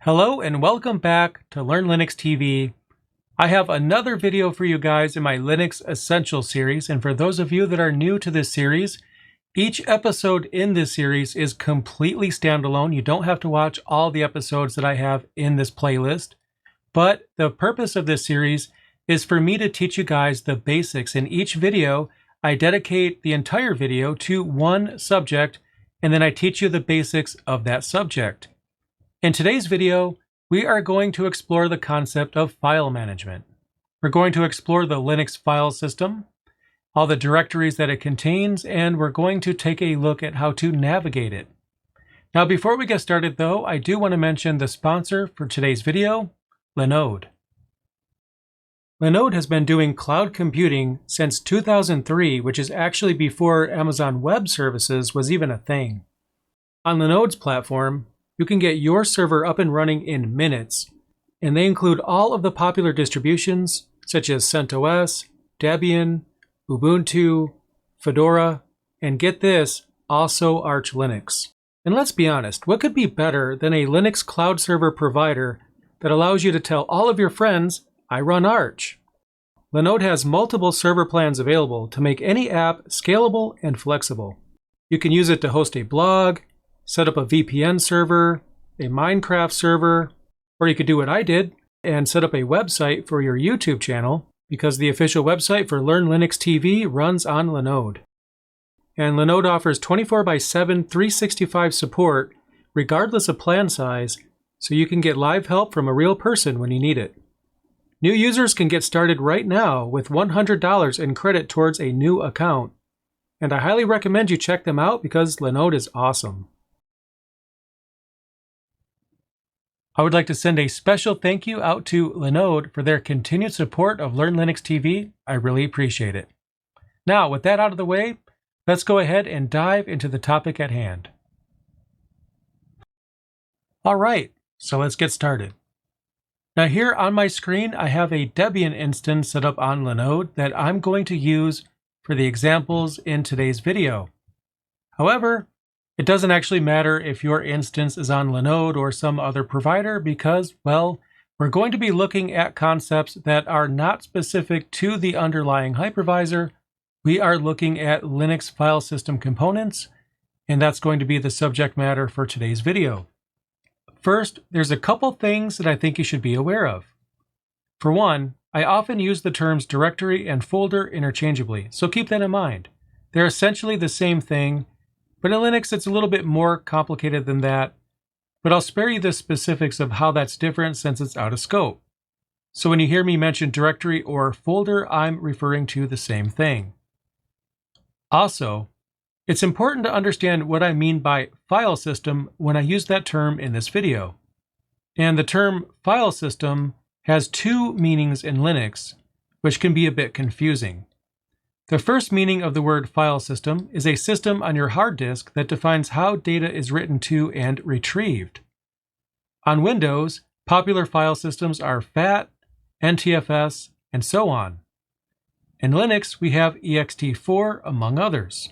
Hello and welcome back to Learn Linux TV. I have another video for you guys in my Linux Essentials series, and for those of you that are new to this series, each episode in this series is completely standalone. You don't have to watch all the episodes that I have in this playlist, but the purpose of this series is for me to teach you guys the basics. In each video, I dedicate the entire video to one subject, and then I teach you the basics of that subject. In today's video, we are going to explore the concept of file management. We're going to explore the Linux file system, all the directories that it contains, and we're going to take a look at how to navigate it. Now, before we get started though, I do want to mention the sponsor for today's video, Linode. Linode has been doing cloud computing since 2003, which is actually before Amazon Web Services was even a thing. On Linode's platform, you can get your server up and running in minutes, and they include all of the popular distributions such as CentOS, Debian, Ubuntu, Fedora, and get this, also Arch Linux. And let's be honest, what could be better than a Linux cloud server provider that allows you to tell all of your friends, I run Arch? Linode has multiple server plans available to make any app scalable and flexible. You can use it to host a blog, set up a VPN server, a Minecraft server, or you could do what I did and set up a website for your YouTube channel, because the official website for Learn Linux TV runs on Linode. And Linode offers 24/7 365 support regardless of plan size, so you can get live help from a real person when you need it. New users can get started right now with $100 in credit towards a new account, and I highly recommend you check them out because Linode is awesome. I would like to send a special thank you out to Linode for their continued support of Learn Linux TV. I really appreciate it. Now, with that out of the way, let's go ahead and dive into the topic at hand. All right, so let's get started. Now here on my screen, I have a Debian instance set up on Linode that I'm going to use for the examples in today's video. However, it doesn't actually matter if your instance is on Linode or some other provider because, well, we're going to be looking at concepts that are not specific to the underlying hypervisor. We are looking at Linux file system components, and that's going to be the subject matter for today's video. First, there's a couple things that I think you should be aware of. For one, I often use the terms directory and folder interchangeably, so keep that in mind. They're essentially the same thing, but in Linux, it's a little bit more complicated than that, but I'll spare you the specifics of how that's different since it's out of scope. So when you hear me mention directory or folder, I'm referring to the same thing. Also, it's important to understand what I mean by file system when I use that term in this video. And the term file system has two meanings in Linux, which can be a bit confusing. The first meaning of the word file system is a system on your hard disk that defines how data is written to and retrieved. On Windows, popular file systems are FAT, NTFS, and so on. In Linux, we have ext4, among others.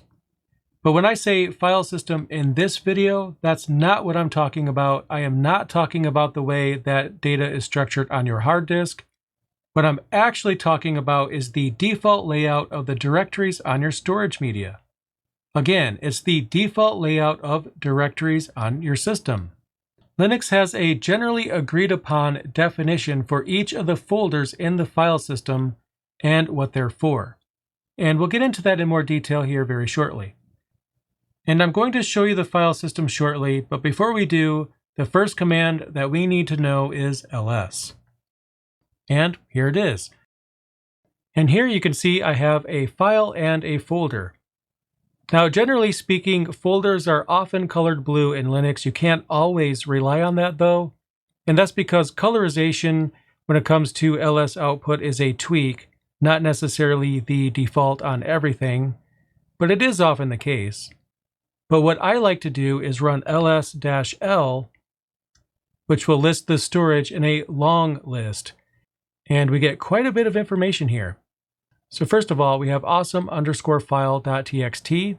But when I say file system in this video, that's not what I'm talking about. I am not talking about the way that data is structured on your hard disk. What I'm actually talking about is the default layout of the directories on your storage media. Again, it's the default layout of directories on your system. Linux has a generally agreed upon definition for each of the folders in the file system and what they're for. And we'll get into that in more detail here very shortly. And I'm going to show you the file system shortly, but before we do, the first command that we need to know is ls. And here it is. And here you can see I have a file and a folder. Now, generally speaking, folders are often colored blue in Linux. You can't always rely on that though. And that's because colorization when it comes to ls output is a tweak, not necessarily the default on everything, but it is often the case. But what I like to do is run ls-l, which will list the storage in a long list. And we get quite a bit of information here. So first of all, we have awesome_file.txt.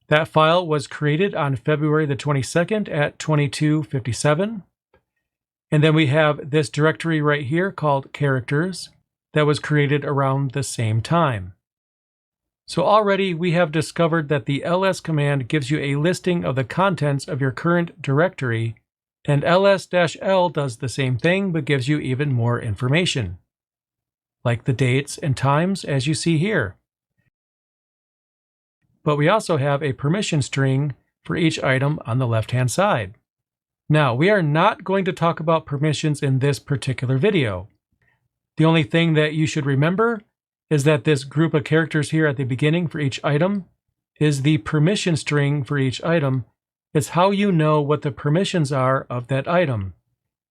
That file was created on February the 22nd at 22:57. And then we have this directory right here called characters that was created around the same time. So already we have discovered that the ls command gives you a listing of the contents of your current directory, and ls-l does the same thing but gives you even more information, like the dates and times as you see here. But we also have a permission string for each item on the left-hand side. Now, we are not going to talk about permissions in this particular video. The only thing that you should remember is that this group of characters here at the beginning for each item is the permission string for each item. It's how you know what the permissions are of that item.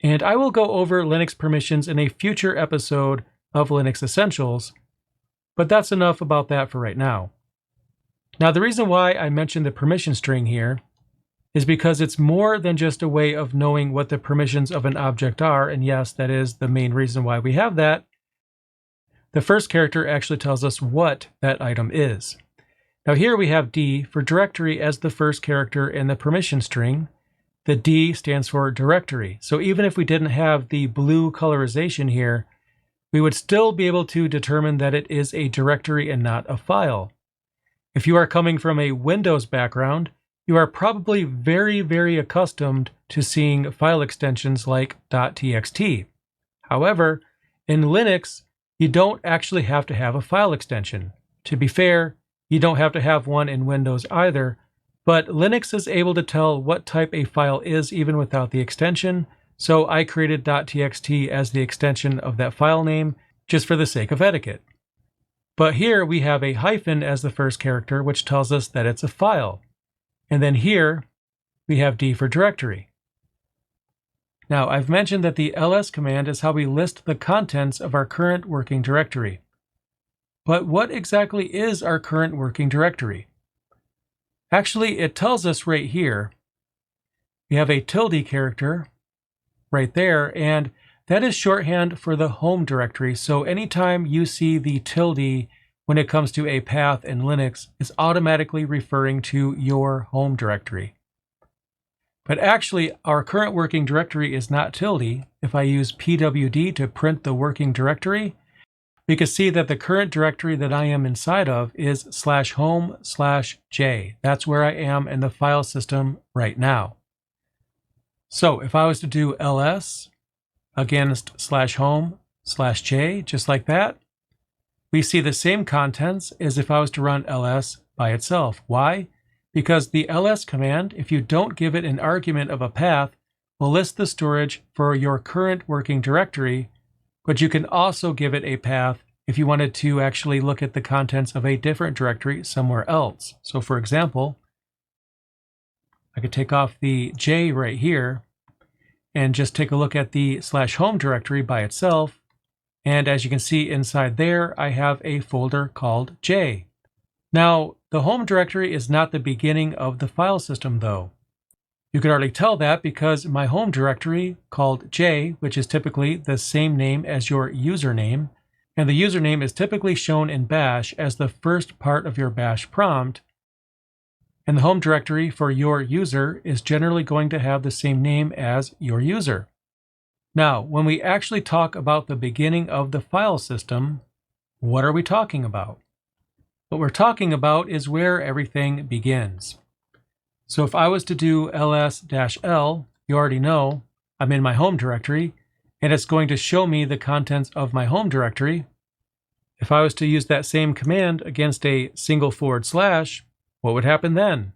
And I will go over Linux permissions in a future episode of Linux Essentials, but that's enough about that for right now. Now, the reason why I mentioned the permission string here is because it's more than just a way of knowing what the permissions of an object are, and yes, that is the main reason why we have that. The first character actually tells us what that item is. Now here we have D for directory as the first character in the permission string. The D stands for directory. So even if we didn't have the blue colorization here, we would still be able to determine that it is a directory and not a file. If you are coming from a Windows background, you are probably very, very accustomed to seeing file extensions like .txt. However, in Linux, you don't actually have to have a file extension. To be fair, you don't have to have one in Windows either, but Linux is able to tell what type a file is even without the extension, so I created .txt as the extension of that file name just for the sake of etiquette. But here we have a hyphen as the first character, which tells us that it's a file. And then here we have D for directory. Now, I've mentioned that the ls command is how we list the contents of our current working directory. But what exactly is our current working directory? Actually, it tells us right here. We have a tilde character right there, and that is shorthand for the home directory. So anytime you see the tilde when it comes to a path in Linux, it's automatically referring to your home directory. But actually, our current working directory is not tilde. If I use pwd to print the working directory, we can see that the current directory that I am inside of is /home/j. That's where I am in the file system right now. So if I was to do ls against /home/j, just like that, we see the same contents as if I was to run ls by itself. Why? Because the ls command, if you don't give it an argument of a path, will list the storage for your current working directory, but you can also give it a path if you wanted to actually look at the contents of a different directory somewhere else. So for example, I could take off the J right here and just take a look at the /home directory by itself. And as you can see inside there, I have a folder called J. Now, the home directory is not the beginning of the file system though. You can already tell that because my home directory called J, which is typically the same name as your username, and the username is typically shown in bash as the first part of your bash prompt, and the home directory for your user is generally going to have the same name as your user. Now, when we actually talk about the beginning of the file system, what are we talking about? What we're talking about is where everything begins. So if I was to do ls-l, you already know I'm in my home directory, and it's going to show me the contents of my home directory. If I was to use that same command against a single /, what would happen then?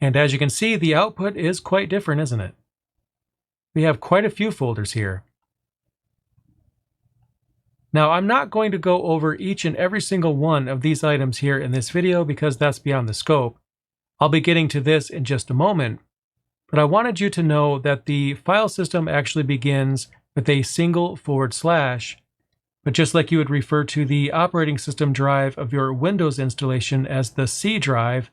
And as you can see, the output is quite different, isn't it? We have quite a few folders here. Now, I'm not going to go over each and every single one of these items here in this video because that's beyond the scope. I'll be getting to this in just a moment, but I wanted you to know that the file system actually begins with a single /, but just like you would refer to the operating system drive of your Windows installation as the C drive,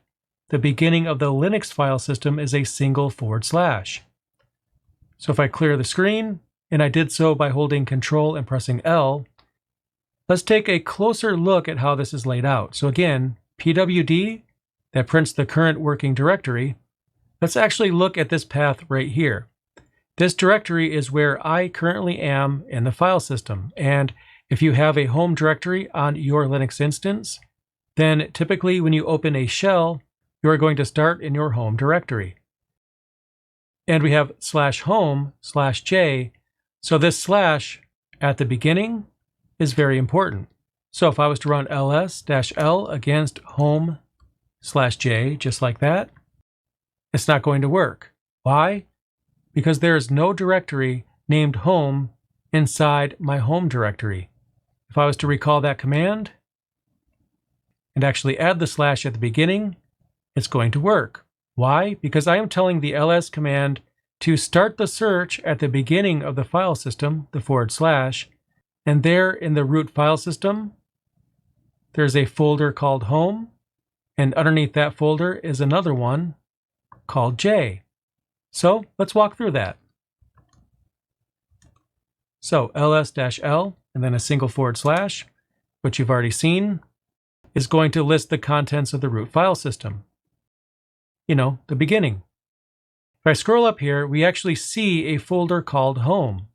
the beginning of the Linux file system is a single /. So if I clear the screen and I did so by holding Control and pressing L. Let's take a closer look at how this is laid out. So again, pwd, that prints the current working directory. Let's actually look at this path right here. This directory is where I currently am in the file system, and if you have a home directory on your Linux instance, then typically when you open a shell, you are going to start in your home directory. And we have /home/j, so this slash at the beginning is very important. So if I was to run ls-l against home/j, just like that, it's not going to work. Why? Because there is no directory named home inside my home directory. If I was to recall that command and actually add the slash at the beginning, it's going to work. Why? Because I am telling the ls command to start the search at the beginning of the file system, the /, and there in the root file system, there's a folder called home, and underneath that folder is another one called J. So let's walk through that. So ls-l and then a single /, which you've already seen, is going to list the contents of the root file system. You know, the beginning. If I scroll up here, we actually see a folder called home.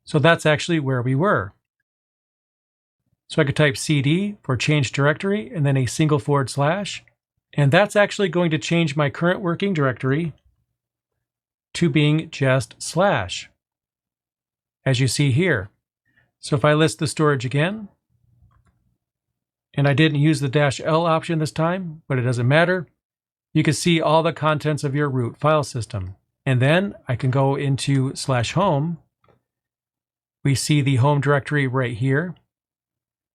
So that's actually where we were. So I could type cd for change directory and then a single /, and that's actually going to change my current working directory to being just /, as you see here. So if I list the storage again, and I didn't use the -l option this time, but it doesn't matter, you can see all the contents of your root file system. And then I can go into /home. We see the home directory right here.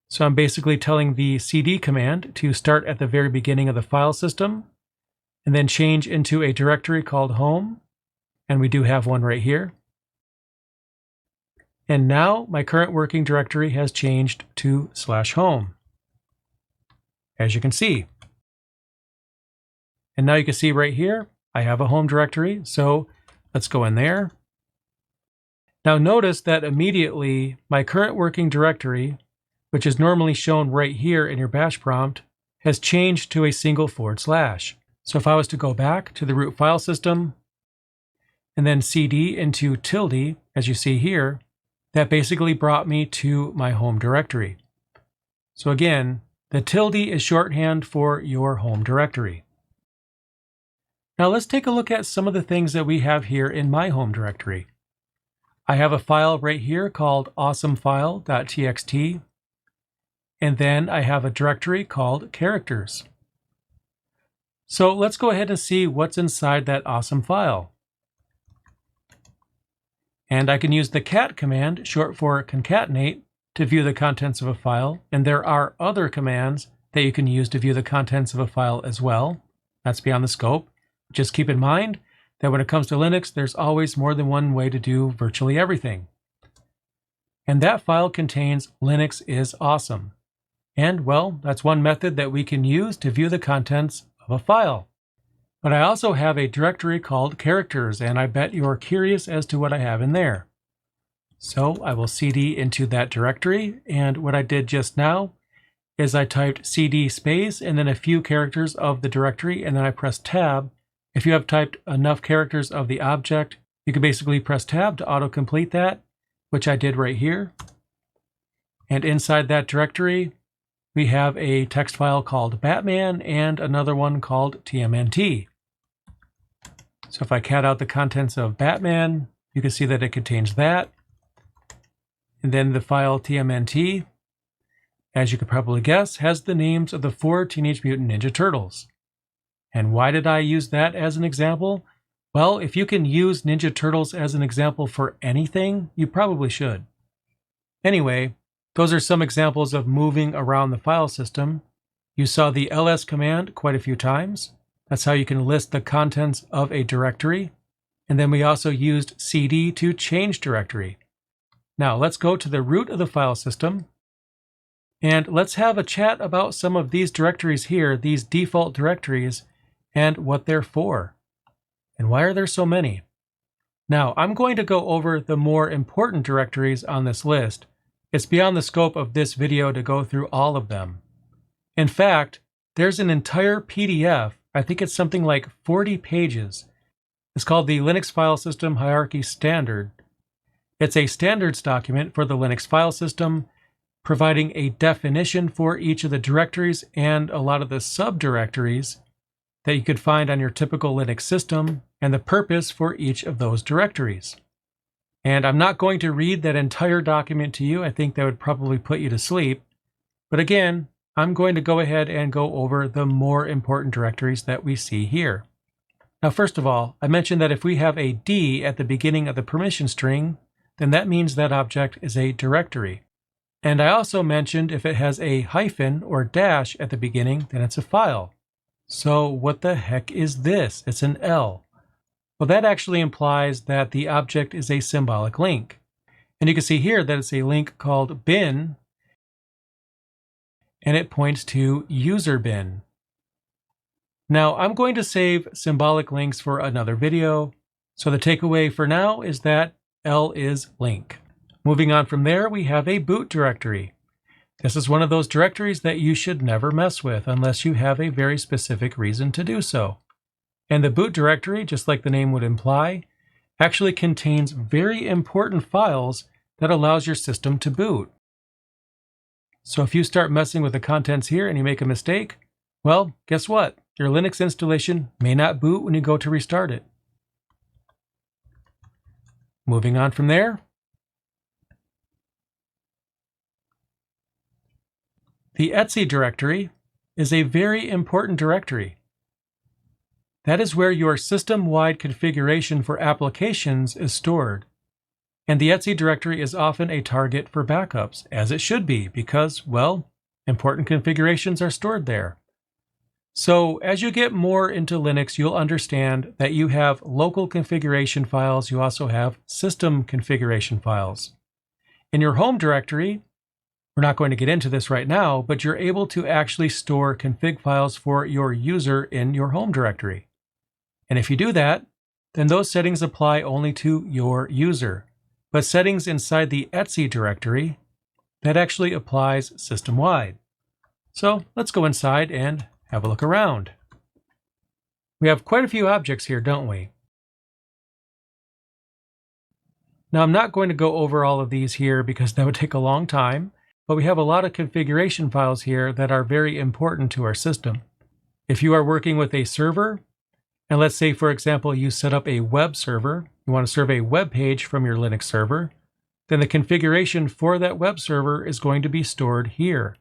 So I'm basically telling the cd command to start at the very beginning of the file system and then change into a directory called home. And we do have one right here. And now my current working directory has changed to /home, as you can see. And now you can see right here, I have a home directory. So let's go in there. Now notice that immediately my current working directory, which is normally shown right here in your bash prompt, has changed to a single /. So if I was to go back to the root file system and then cd into tilde, as you see here, that basically brought me to my home directory. So again, the tilde is shorthand for your home directory. Now let's take a look at some of the things that we have here in my home directory. I have a file right here called awesomefile.txt, and then I have a directory called characters. So let's go ahead and see what's inside that awesome file. And I can use the cat command, short for concatenate, to view the contents of a file, and there are other commands that you can use to view the contents of a file as well. That's beyond the scope. Just keep in mind that when it comes to Linux, there's always more than one way to do virtually everything. And that file contains Linux is awesome. And well, that's one method that we can use to view the contents of a file. But I also have a directory called characters, and I bet you're curious as to what I have in there. So I will cd into that directory, and what I did just now is I typed cd space and then a few characters of the directory, and then I pressed tab. If you have typed enough characters of the object, you can basically press tab to autocomplete that, which I did right here. And inside that directory, we have a text file called Batman and another one called TMNT. So if I cat out the contents of Batman, you can see that it contains that. And then the file TMNT, as you could probably guess, has the names of the 4 Teenage Mutant Ninja Turtles. And why did I use that as an example? Well, if you can use Ninja Turtles as an example for anything, you probably should. Anyway, those are some examples of moving around the file system. You saw the ls command quite a few times. That's how you can list the contents of a directory. And then we also used cd to change directory. Now let's go to the root of the file system. And let's have a chat about some of these directories here, these default directories, and what they're for. And why are there so many? Now, I'm going to go over the more important directories on this list. It's beyond the scope of this video to go through all of them. In fact, there's an entire PDF, I think it's something like 40 pages. It's called the Linux File System Hierarchy Standard. It's a standards document for the Linux file system, providing a definition for each of the directories and a lot of the subdirectories that you could find on your typical Linux system, and the purpose for each of those directories. And I'm not going to read that entire document to you. I think that would probably put you to sleep. But again, I'm going to go ahead and go over the more important directories that we see here. Now, first of all, I mentioned that if we have a D at the beginning of the permission string, then that means that object is a directory. And I also mentioned if it has a hyphen or dash at the beginning, then it's a file. So what the heck is this? It's an L. Well, that actually implies that the object is a symbolic link. And you can see here that it's a link called bin, and it points to user bin. Now, I'm going to save symbolic links for another video. So the takeaway for now is that L is link. Moving on from there, we have a boot directory. This is one of those directories that you should never mess with unless you have a very specific reason to do so. And the boot directory, just like the name would imply, actually contains very important files that allows your system to boot. So if you start messing with the contents here and you make a mistake, well, guess what? Your Linux installation may not boot when you go to restart it. Moving on from there, the etc directory is a very important directory. That is where your system-wide configuration for applications is stored. And the etc directory is often a target for backups, as it should be, because, well, important configurations are stored there. So as you get more into Linux, you'll understand that you have local configuration files. You also have system configuration files. In your home directory, we're not going to get into this right now, but you're able to actually store config files for your user in your home directory. And if you do that, then those settings apply only to your user. But settings inside the etc directory, that actually applies system-wide. So let's go inside and have a look around. We have quite a few objects here, don't we? Now, I'm not going to go over all of these here because that would take a long time, but we have a lot of configuration files here that are very important to our system. If you are working with a server, and let's say, for example, you set up a web server, you want to serve a web page from your Linux server, then the configuration for that web server is going to be stored here.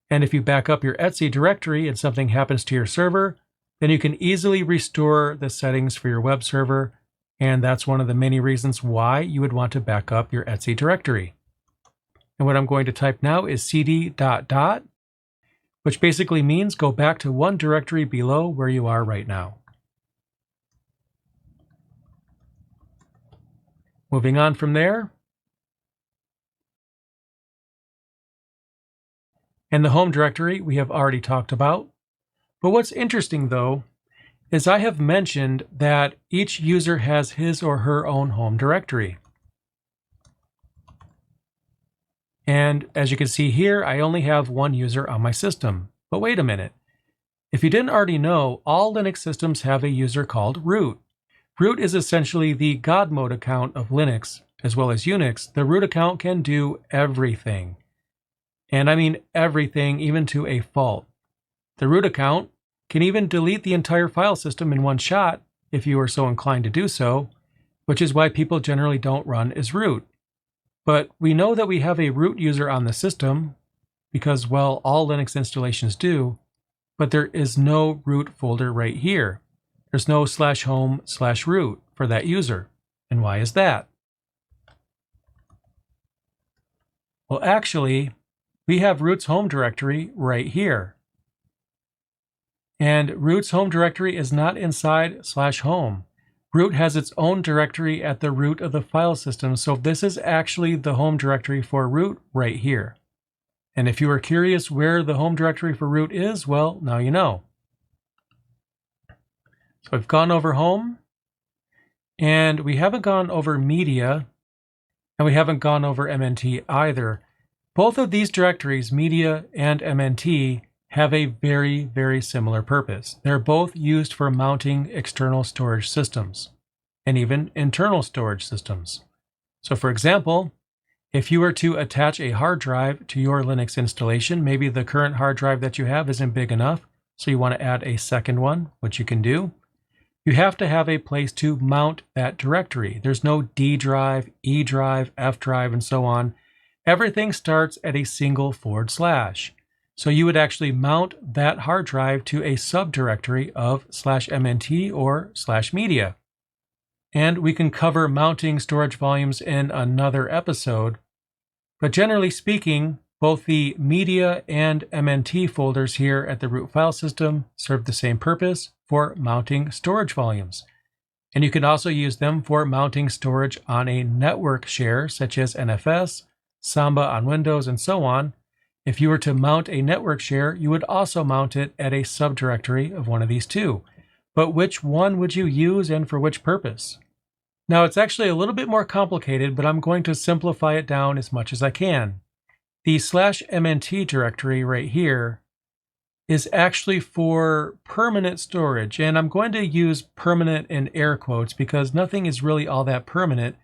And if you back up your etc directory and something happens to your server, then you can easily restore the settings for your web server. And that's one of the many reasons why you would want to back up your etc directory. And what I'm going to type now is cd ... which basically means go back to one directory below where you are right now. Moving on from there, and the home directory we have already talked about. But what's interesting though, is I have mentioned that each user has his or her own home directory. And as you can see here, I only have one user on my system. But wait a minute. If you didn't already know, all Linux systems have a user called root. Root is essentially the God mode account of Linux, as well as Unix. The root account can do everything. And I mean everything, even to a fault. The root account can even delete the entire file system in one shot, if you are so inclined to do so, which is why people generally don't run as root. But we know that we have a root user on the system, because, well, all Linux installations do, but there is no root folder right here. There's no /home/root for that user. And why is that? Well, actually, we have root's home directory right here. And root's home directory is not inside /home. Root has its own directory at the root of the file system, so this is actually the home directory for root right here. And if you are curious where the home directory for root is, well, now you know. So I've gone over home, And we haven't gone over media, and we haven't gone over MNT either. Both of these directories, media and MNT, have a very, very similar purpose. They're both used for mounting external storage systems and even internal storage systems. So for example, if you were to attach a hard drive to your Linux installation, maybe the current hard drive that you have isn't big enough, so you want to add a second one, which you can do. You have to have a place to mount that directory. There's no D drive, E drive, F drive, and so on. Everything starts at a single /. So you would actually mount that hard drive to a subdirectory of /mnt or /media. And we can cover mounting storage volumes in another episode. But generally speaking, both the media and MNT folders here at the root file system serve the same purpose for mounting storage volumes. And you can also use them for mounting storage on a network share, such as NFS, Samba on Windows, and so on. If you were to mount a network share, you would also mount it at a subdirectory of one of these two. But which one would you use and for which purpose? Now, it's actually a little bit more complicated, but I'm going to simplify it down as much as I can. The /mnt directory right here is actually for permanent storage, and I'm going to use permanent in air quotes because nothing is really all that permanent,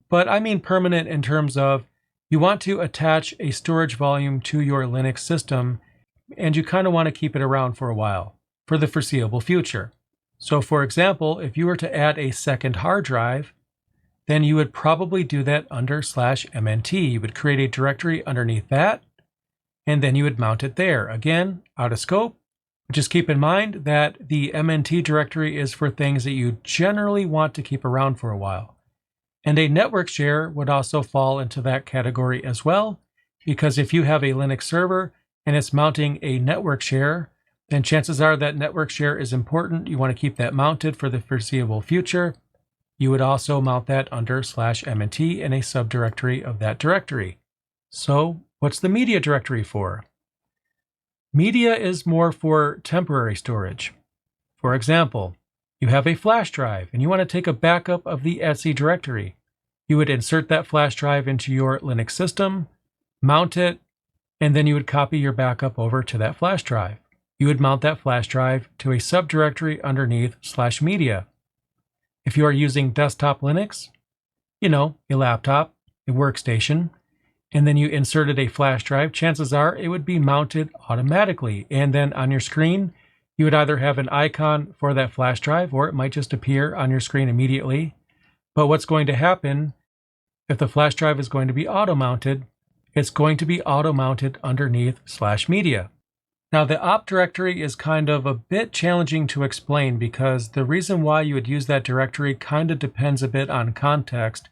but I mean permanent in terms of you want to attach a storage volume to your Linux system, and you kind of want to keep it around for a while, for the foreseeable future. So for example, if you were to add a second hard drive, then you would probably do that under /mnt. You would create a directory underneath that, and then you would mount it there. Again, out of scope. Just keep in mind that the MNT directory is for things that you generally want to keep around for a while. And a network share would also fall into that category as well, because if you have a Linux server and it's mounting a network share, then chances are that network share is important. You want to keep that mounted for the foreseeable future. You would also mount that under /mnt in a subdirectory of that directory. So what's the media directory for? Media is more for temporary storage. For example, you have a flash drive and you want to take a backup of the etc directory. You would insert that flash drive into your Linux system, mount it, and then you would copy your backup over to that flash drive. You would mount that flash drive to a subdirectory underneath /media. If you are using desktop Linux, a laptop, a workstation, and then you inserted a flash drive, chances are it would be mounted automatically. And then on your screen, you would either have an icon for that flash drive or it might just appear on your screen immediately. But what's going to happen if the flash drive is going to be auto-mounted, it's going to be auto-mounted underneath /media. Now, the opt directory is kind of a bit challenging to explain because the reason why you would use that directory kind of depends a bit on context,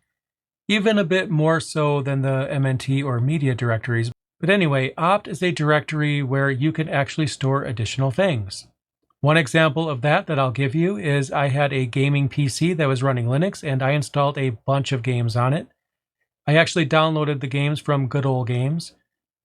even a bit more so than the MNT or media directories. But anyway, opt is a directory where you can actually store additional things. One example of that I'll give you is I had a gaming PC that was running Linux and I installed a bunch of games on it. I actually downloaded the games from Good Old Games.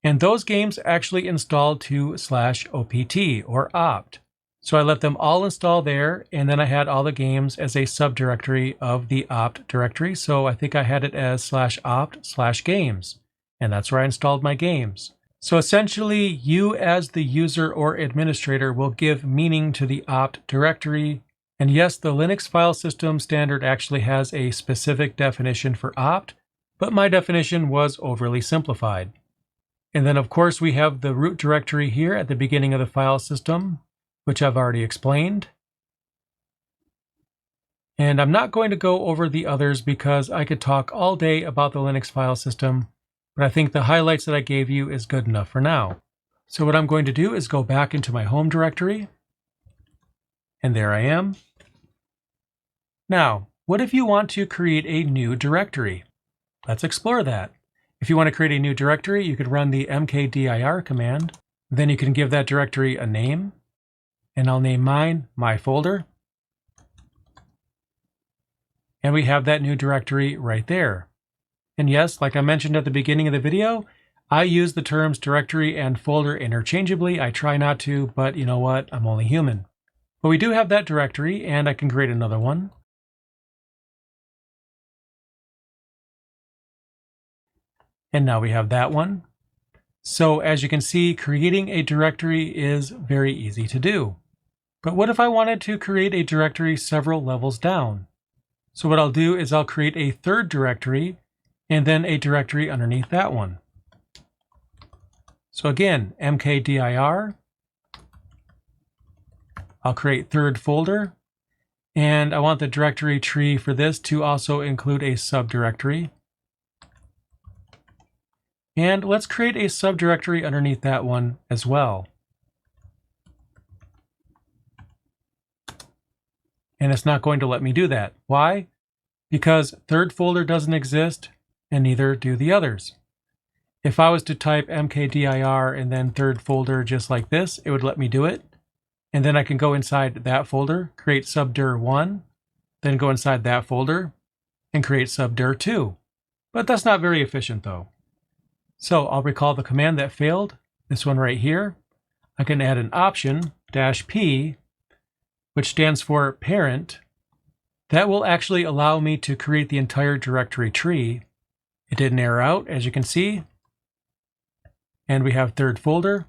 And those games actually installed to /opt or opt. So I let them all install there, and then I had all the games as a subdirectory of the opt directory. So I think I had it as /opt/games, and that's where I installed my games. So essentially, you as the user or administrator will give meaning to the opt directory. And yes, the Linux file system standard actually has a specific definition for opt, but my definition was overly simplified. And then, of course, we have the root directory here at the beginning of the file system, which I've already explained. And I'm not going to go over the others because I could talk all day about the Linux file system, but I think the highlights that I gave you is good enough for now. So what I'm going to do is go back into my home directory, and there I am. Now, what if you want to create a new directory? Let's explore that. If you want to create a new directory, you could run the mkdir command. Then you can give that directory a name. And I'll name mine my folder. And we have that new directory right there. And yes, like I mentioned at the beginning of the video, I use the terms directory and folder interchangeably. I try not to, but you know what? I'm only human. But we do have that directory, and I can create another one. And now we have that one. So as you can see, creating a directory is very easy to do. But what if I wanted to create a directory several levels down? So what I'll do is I'll create a third directory and then a directory underneath that one. So again, mkdir, I'll create third folder, and I want the directory tree for this to also include a subdirectory. And let's create a subdirectory underneath that one as well. And it's not going to let me do that. Why? Because third folder doesn't exist, and neither do the others. If I was to type mkdir and then third folder just like this, it would let me do it. And then I can go inside that folder, create subdir1, then go inside that folder and create subdir2. But that's not very efficient though. So I'll recall the command that failed, this one right here. I can add an option, -p, which stands for parent. That will actually allow me to create the entire directory tree. It didn't error out, as you can see. And we have third folder.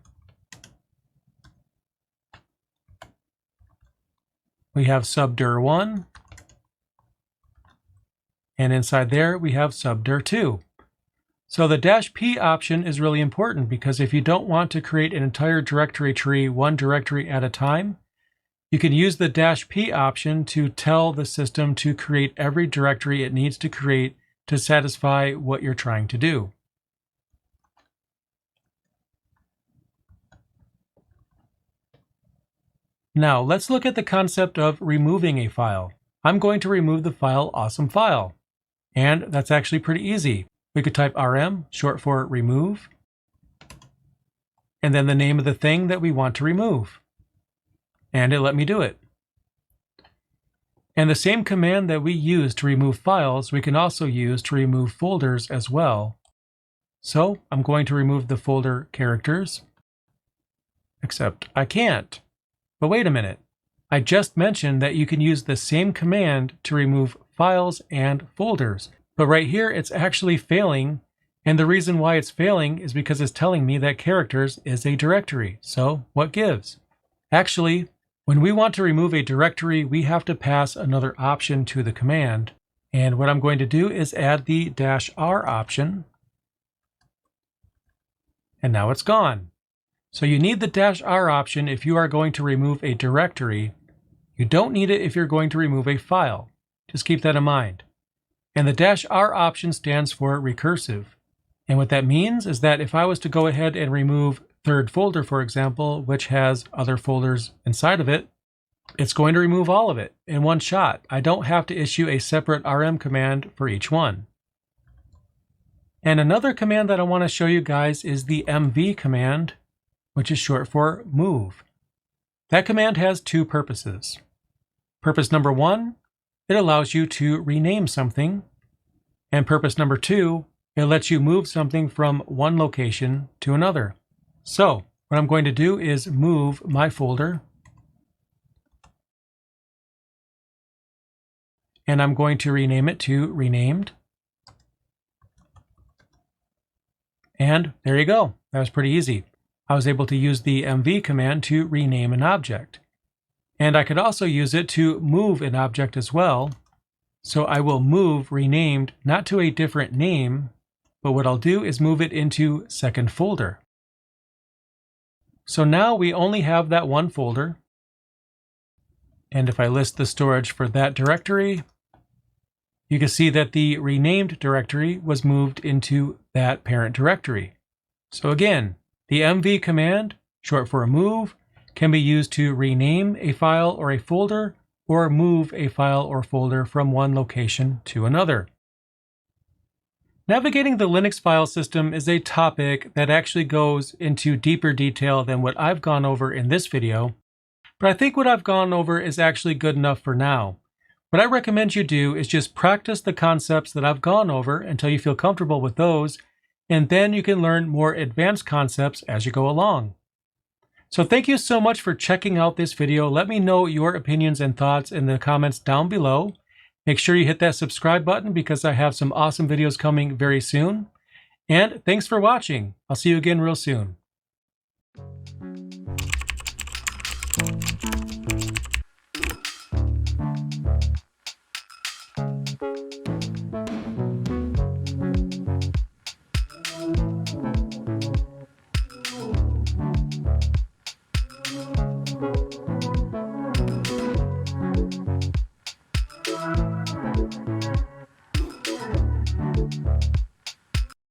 We have subdir1. And inside there, we have subdir2. So the -p option is really important because if you don't want to create an entire directory tree, one directory at a time, you can use the -p option to tell the system to create every directory it needs to create to satisfy what you're trying to do. Now let's look at the concept of removing a file. I'm going to remove the file awesome file. And that's actually pretty easy. We could type rm, short for remove, and then the name of the thing that we want to remove. And it let me do it. And the same command that we use to remove files, we can also use to remove folders as well. So I'm going to remove the folder characters, except I can't. But wait a minute. I just mentioned that you can use the same command to remove files and folders. But right here, it's actually failing. And the reason why it's failing is because it's telling me that characters is a directory. So what gives? Actually, when we want to remove a directory, we have to pass another option to the command. And what I'm going to do is add the -r option. And now it's gone. So you need the -r option if you are going to remove a directory. You don't need it if you're going to remove a file. Just keep that in mind. And the -r option stands for recursive. And what that means is that if I was to go ahead and remove third folder, for example, which has other folders inside of it, it's going to remove all of it in one shot. I don't have to issue a separate rm command for each one. And another command that I want to show you guys is the mv command, which is short for move. That command has two purposes. Purpose number one, it allows you to rename something. And purpose number two, it lets you move something from one location to another. So what I'm going to do is move my folder. And I'm going to rename it to renamed. And there you go. That was pretty easy. I was able to use the mv command to rename an object. And I could also use it to move an object as well. So I will move renamed not to a different name, but what I'll do is move it into second folder. So now we only have that one folder. And if I list the storage for that directory, you can see that the renamed directory was moved into that parent directory. So again, the mv command, short for move, can be used to rename a file or a folder or move a file or folder from one location to another. Navigating the Linux file system is a topic that actually goes into deeper detail than what I've gone over in this video, but I think what I've gone over is actually good enough for now. What I recommend you do is just practice the concepts that I've gone over until you feel comfortable with those, and then you can learn more advanced concepts as you go along. So thank you so much for checking out this video. Let me know your opinions and thoughts in the comments down below. Make sure you hit that subscribe button because I have some awesome videos coming very soon. And thanks for watching. I'll see you again real soon.